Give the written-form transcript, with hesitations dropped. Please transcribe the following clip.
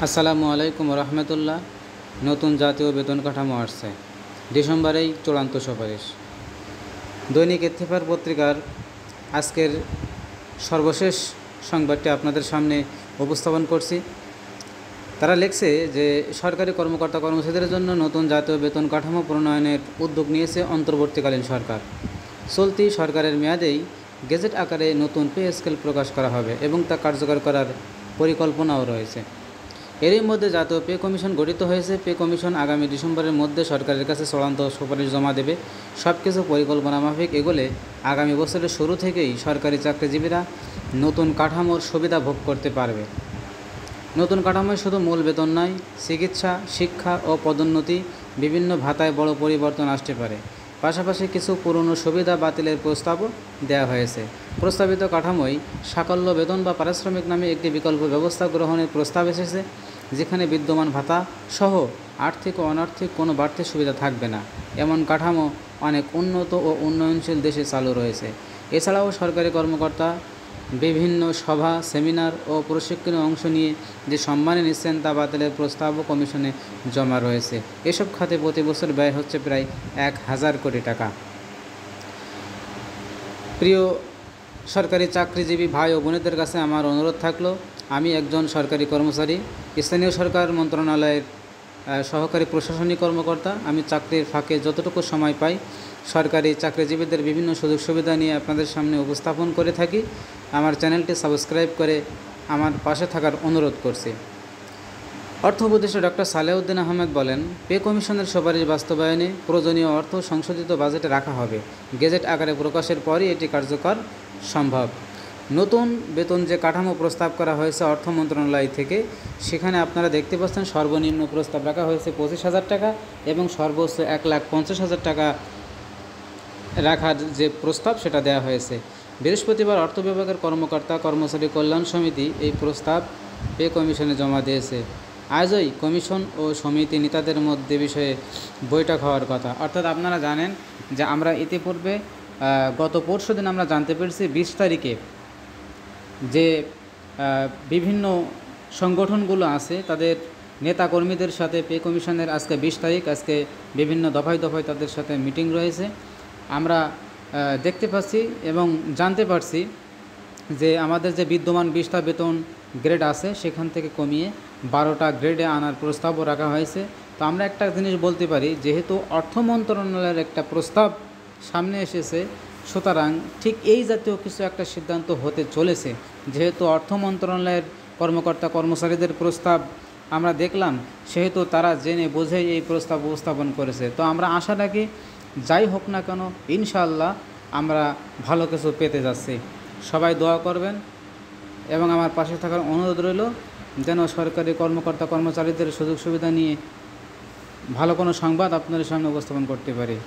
আসসালামু আলাইকুম রহমতুল্লাহ। নতুন জাতীয় বেতন কাঠামো আসছে, ডিসেম্বরেই চূড়ান্ত সুপারিশ। দৈনিক ইত্তেফাক পত্রিকার আজকের সর্বশেষ সংবাদটি আপনাদের সামনে উপস্থাপন করছি। তারা লিখছে যে সরকারি কর্মকর্তা কর্মচারীদের জন্য নতুন জাতীয় বেতন কাঠামো প্রণয়নের উদ্যোগ নিয়েছে অন্তর্বর্তীকালীন সরকার। চলতি সরকারের মেয়াদেই গেজেট আকারে নতুন পে স্কেল প্রকাশ করা হবে এবং তা কার্যকর করার পরিকল্পনাও রয়েছে। এরই মধ্যে জাতীয় পে কমিশন গঠিত হয়েছে। পে কমিশন আগামী ডিসেম্বরের মধ্যে সরকারের কাছে চূড়ান্ত সুপারিশ জমা দেবে। সব কিছু পরিকল্পনা মাফিক এগোলে আগামী বছরের শুরু থেকেই সরকারি চাকরিজীবীরা নতুন কাঠামোর সুবিধা ভোগ করতে পারবে। নতুন কাঠামোয় শুধু মূল বেতন নয়, চিকিৎসা, শিক্ষা ও পদোন্নতি, বিভিন্ন ভাতায় বড় পরিবর্তন আসতে পারে। পাশাপাশি কিছু পুরনো সুবিধা বাতিলের প্রস্তাবও দেওয়া হয়েছে। প্রস্তাবিত কাঠামোয় সাকল্য বেতন বা পারিশ্রমিক নামে একটি বিকল্প ব্যবস্থা গ্রহণের প্রস্তাব এসেছে, যেখানে বিদ্যমান ভাতা সহ আর্থিক ও অনার্থিক কোনো বাড়তি সুবিধা থাকবে না। এমন কাঠামো অনেক উন্নত ও উন্নয়নশীল দেশে চালু রয়েছে। এছাড়াও সরকারি কর্মকর্তা বিভিন্ন সভা, সেমিনার ও প্রশিক্ষণে অংশ নিয়ে যে সম্মানে নিচ্ছেন তা বাতিলের প্রস্তাবও কমিশনে জমা রয়েছে। এসব খাতে প্রতি বছর ব্যয় হচ্ছে প্রায় 1000 কোটি টাকা। প্রিয় সরকারি চাকরিজীবী ভাই ও বোনেদের কাছে আমার অনুরোধ থাকলো, আমি একজন সরকারি কর্মচারী, স্থানীয় সরকার মন্ত্রণালয়ের সহকারী প্রশাসনিক কর্মকর্তা। আমি চাকরির ফাঁকে যতটুকু সময় পাই সরকারি চাকরিজীবীদের বিভিন্ন সুযোগ সুবিধা নিয়ে আপনাদের সামনে উপস্থাপন করে থাকি। আমার চ্যানেলটি সাবস্ক্রাইব করে আমার পাশে থাকার অনুরোধ করছি। অর্থ উপদেষ্টা ডক্টর সালেউদ্দিন আহমেদ বলেন, পে কমিশনের সুপারিশ বাস্তবায়নে প্রয়োজনীয় অর্থ সংশোধিত বাজেটে রাখা হবে। গেজেট আকারে প্রকাশের পরই এটি কার্যকর সম্ভব। নতুন বেতন যে কাঠামো প্রস্তাব করা হয়েছে অর্থ মন্ত্রণালয় থেকে, সেখানে আপনারা দেখতে পাচ্ছেন সর্বনিম্ন প্রস্তাব রাখা হয়েছে 25,000 টাকা এবং সর্বোচ্চ 1,50,000 টাকা রাখার যে প্রস্তাব সেটা দেওয়া হয়েছে। বৃহস্পতিবার অর্থ বিভাগের কর্মকর্তা কর্মচারী কল্যাণ সমিতি এই প্রস্তাব পে কমিশনে জমা দিয়েছে। আজই কমিশন ও সমিতি নেতাদের মধ্যে বিষয়ে বৈঠক হওয়ার কথা। অর্থাৎ আপনারা জানেন যে আমরা ইতিপূর্বে গত পরশুদিন আমরা জানতে পেরেছি 20 তারিখে যে বিভিন্ন সংগঠনগুলো আছে তাদের নেতাকর্মীদের সাথে পে কমিশনের আজকে 20 তারিখ, আজকে বিভিন্ন দফায় দফায় তাদের সাথে মিটিং রয়েছে। আমরা দেখতে পাচ্ছি এবং জানতে পারছি যে আমাদের যে বিদ্যমান 20টা বেতন গ্রেড আছে সেখান থেকে কমিয়ে 12টা গ্রেডে আনার প্রস্তাবও রাখা হয়েছে। তো আমরা একটা জিনিস বলতে পারি, যেহেতু অর্থ মন্ত্রণালয়ের একটা প্রস্তাব সামনে এসেছে, সুতরাং ঠিক এই জাতীয় কিছু একটা সিদ্ধান্ত হতে চলেছে। যেহেতু অর্থ মন্ত্রণালয়ের কর্মকর্তা কর্মচারীদের প্রস্তাব আমরা দেখলাম, সেহেতু তারা জেনে বুঝেই এই প্রস্তাব উপস্থাপন করেছে। তো আমরা আশা রাখি যাই হোক না কেন ইনশাআল্লাহ আমরা ভালো কিছু পেতে যাচ্ছি। সবাই দোয়া করবেন এবং আমার পাশে থাকার অনুরোধ রইল, যেন সরকারি কর্মকর্তা কর্মচারীদের সুযোগ সুবিধা নিয়ে ভালো কোনো সংবাদ আপনাদের সামনে উপস্থাপন করতে পারি।